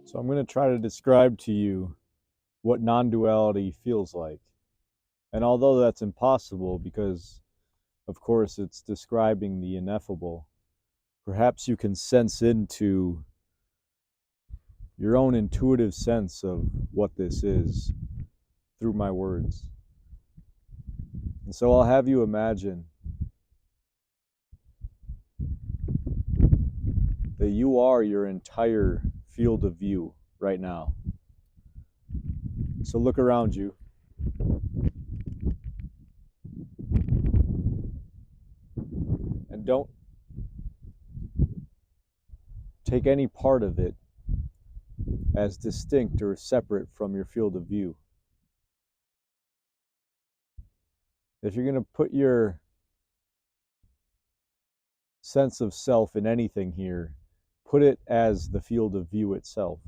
So I'm going to try to describe to you what non-duality feels like. And although that's impossible because, of course, it's describing the ineffable, perhaps you can sense into your own intuitive sense of what this is through my words. And so I'll have you imagine that you are your entire field of view right now. So look around you. And don't take any part of it as distinct or separate from your field of view. If you're going to put your sense of self in anything here, put it as the field of view itself.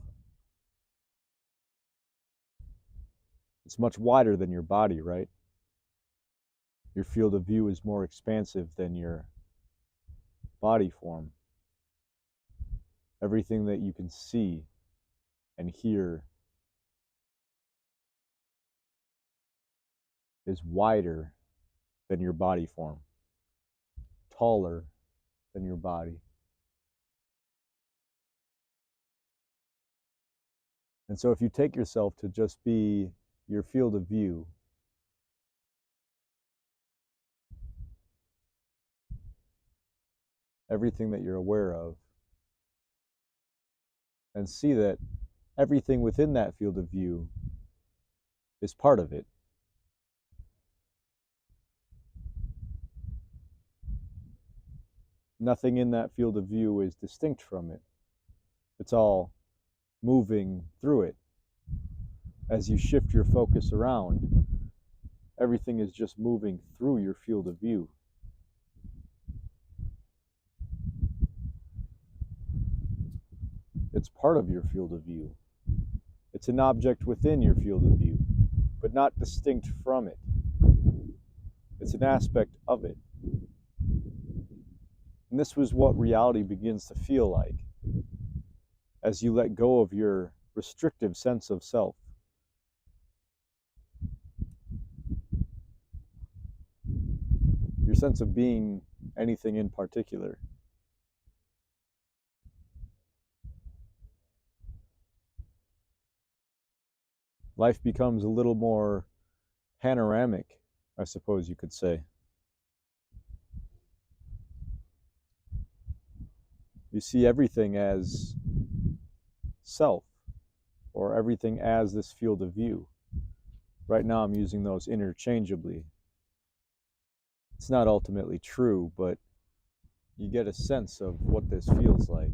It's much wider than your body, right? Your field of view is more expansive than your body form. Everything that you can see and hear is wider than your body form, taller than your body. And so if you take yourself to just be your field of view, everything that you're aware of, and see that everything within that field of view is part of it. Nothing in that field of view is distinct from it. It's all moving through it. As you shift your focus around, everything is just moving through your field of view. It's part of your field of view. It's an object within your field of view, but not distinct from it. It's an aspect of it. And this was what reality begins to feel like as you let go of your restrictive sense of self. Your sense of being anything in particular. Life becomes a little more panoramic, I suppose you could say. You see everything as self, or everything as this field of view. Right now I'm using those interchangeably. It's not ultimately true, but you get a sense of what this feels like.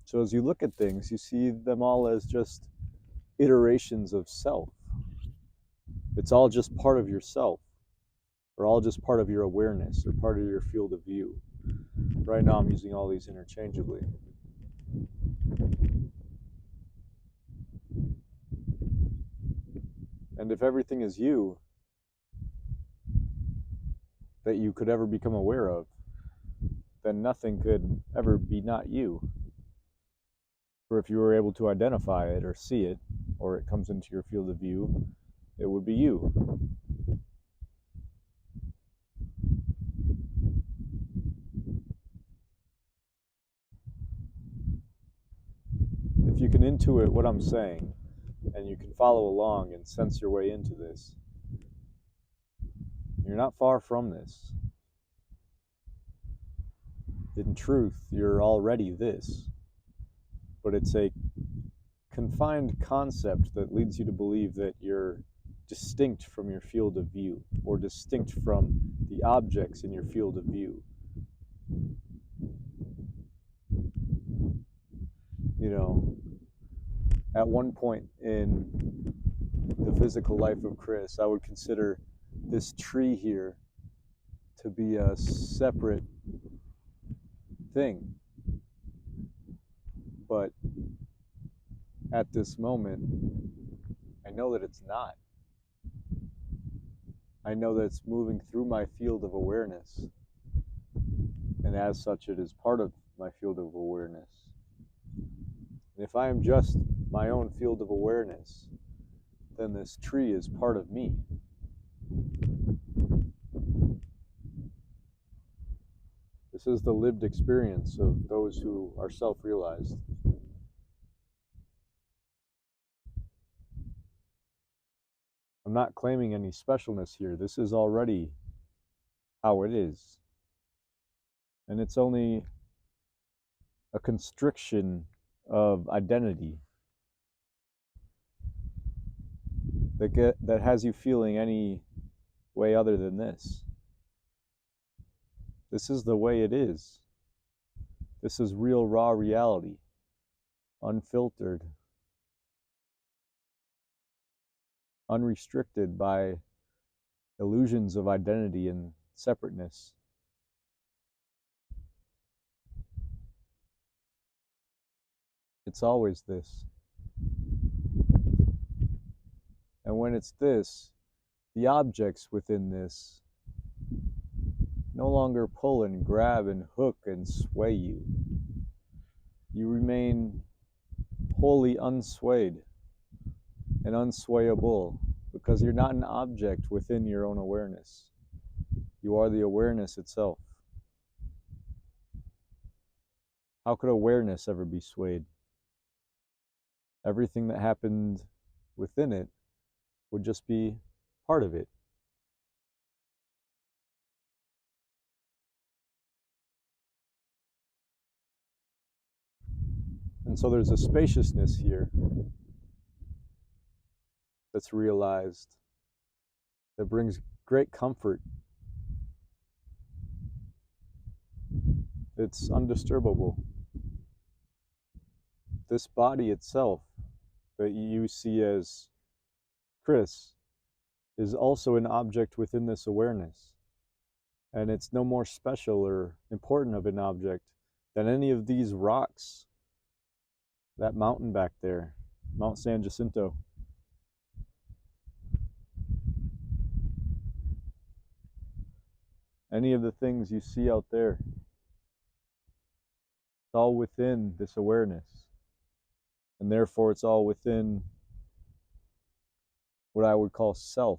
So as you look at things, you see them all as just iterations of self. It's all just part of yourself, or all just part of your awareness, or part of your field of view. Right now I'm using all these interchangeably. And if everything is you that you could ever become aware of, then nothing could ever be not you. For if you were able to identify it or see it, or it comes into your field of view, it would be you. If you can intuit what I'm saying, and you can follow along and sense your way into this, you're not far from this. In truth, you're already this. But it's a confined concept that leads you to believe that you're distinct from your field of view, or distinct from the objects in your field of view. You know, at one point in the physical life of Chris, I would consider this tree here to be a separate thing. But at this moment, I know that it's not. I know that it's moving through my field of awareness, and as such it is part of my field of awareness. And if I am just my own field of awareness, then this tree is part of me. This is the lived experience of those who are self-realized. I'm not claiming any specialness here. This is already how it is. And it's only a constriction of identity that has you feeling any way other than this. This is the way it is. This is real, raw reality, unfiltered, unrestricted by illusions of identity and separateness. It's always this. And when it's this, the objects within this no longer pull and grab and hook and sway you. You remain wholly unswayed and unswayable because you're not an object within your own awareness. You are the awareness itself. How could awareness ever be swayed? Everything that happened within it would just be part of it. And so there's a spaciousness here that's realized that brings great comfort. It's undisturbable. This body itself that you see as Chris is also an object within this awareness. And it's no more special or important of an object than any of these rocks. That mountain back there, Mount San Jacinto. Any of the things you see out there. It's all within this awareness. And therefore it's all within what I would call self.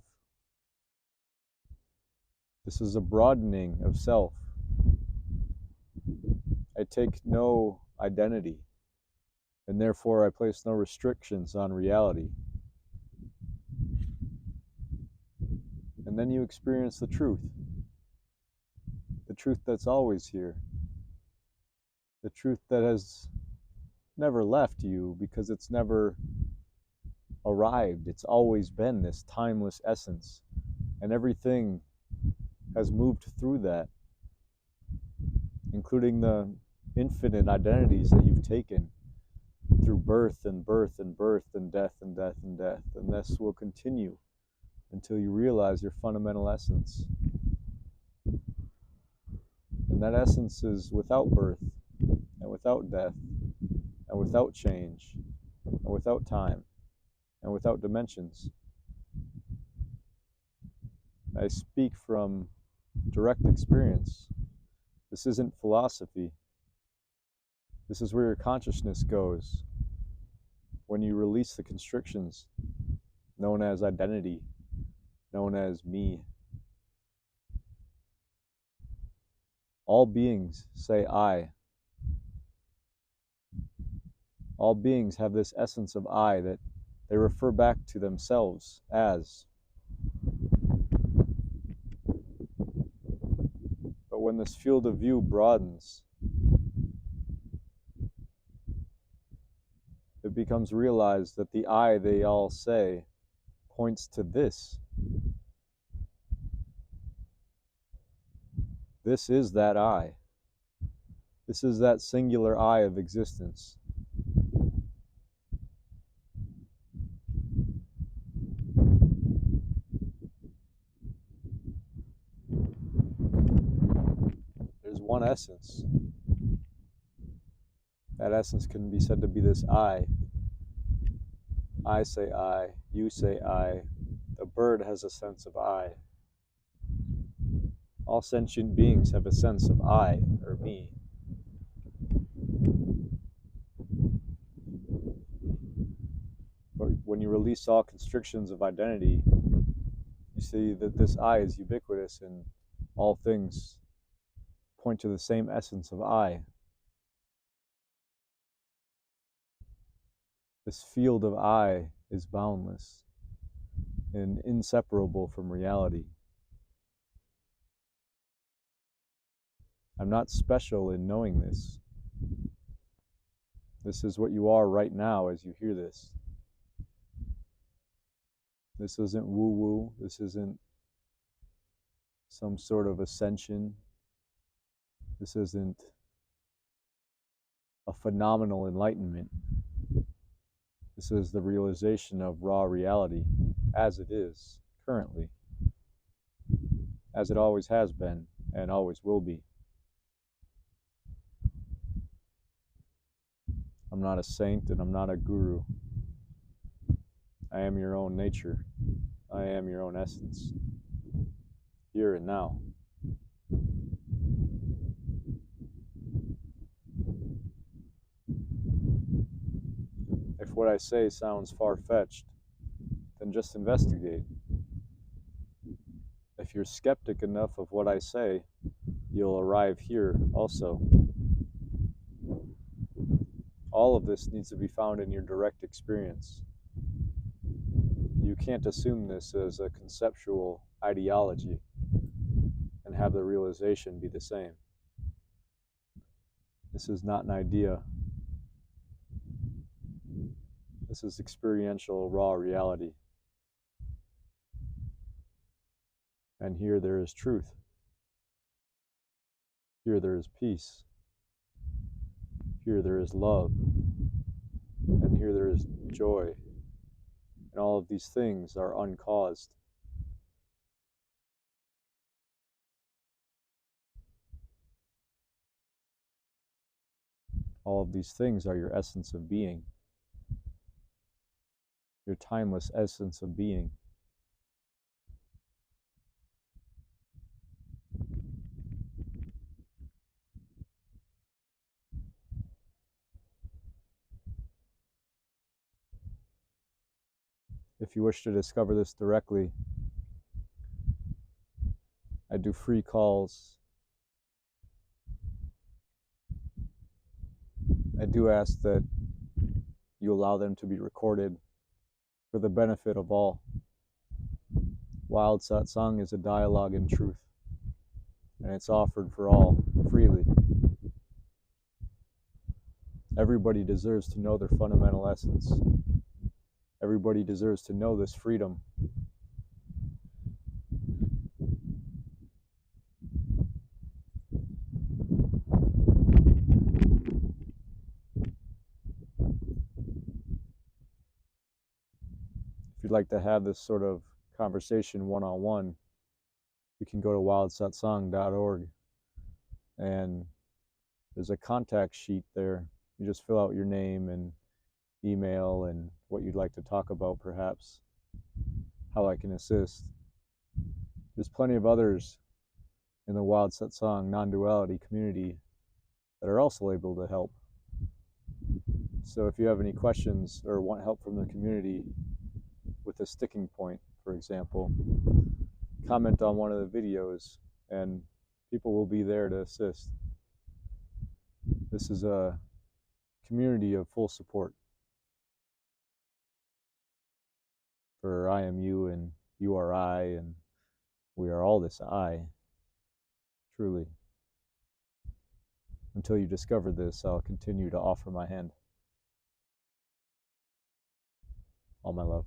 This is a broadening of self. I take no identity, and therefore I place no restrictions on reality. And then you experience the truth that's always here, the truth that has never left you because it's never arrived. It's always been this timeless essence, and everything has moved through that, including the infinite identities that you've taken through birth and birth and birth and death and death and death. And this will continue until you realize your fundamental essence. And that essence is without birth and without death and without change and without time and without dimensions. I speak from direct experience. This isn't philosophy. This is where your consciousness goes when you release the constrictions known as identity, known as me. All beings say I. All beings have this essence of I that they refer back to themselves as. But when this field of view broadens, it becomes realized that the I they all say points to this. This is that I. This is that singular I of existence. There's one essence. That essence can be said to be this I. I say I, you say I. The bird has a sense of I. All sentient beings have a sense of I, or me. But when you release all constrictions of identity, you see that this I is ubiquitous and all things point to the same essence of I. This field of I is boundless and inseparable from reality. I'm not special in knowing this. This is what you are right now as you hear this. This isn't woo-woo. This isn't some sort of ascension. This isn't a phenomenal enlightenment. This is the realization of raw reality as it is currently, as it always has been and always will be. I'm not a saint and I'm not a guru. I am your own nature. I am your own essence, here and now. If what I say sounds far-fetched, then just investigate. If you're skeptic enough of what I say, you'll arrive here also. All of this needs to be found in your direct experience. You can't assume this as a conceptual ideology and have the realization be the same. This is not an idea. This is experiential, raw reality. And here there is truth. Here there is peace. Here there is love. And here there is joy. And all of these things are uncaused. All of these things are your essence of being. Your timeless essence of being. If you wish to discover this directly, I do free calls. I do ask that you allow them to be recorded for the benefit of all. Wild Satsang is a dialogue in truth, and it's offered for all, freely. Everybody deserves to know their fundamental essence. Everybody deserves to know this freedom. If you'd like to have this sort of conversation one-on-one, you can go to wildsatsang.org, and there's a contact sheet there. You just fill out your name and email and what you'd like to talk about, perhaps, how I can assist. There's plenty of others in the Wild Satsang non-duality community that are also able to help. So if you have any questions or want help from the community with a sticking point, for example, comment on one of the videos and people will be there to assist. This is a community of full support for I am you and you are I and we are all this I, truly. Until you discover this, I'll continue to offer my hand. All my love.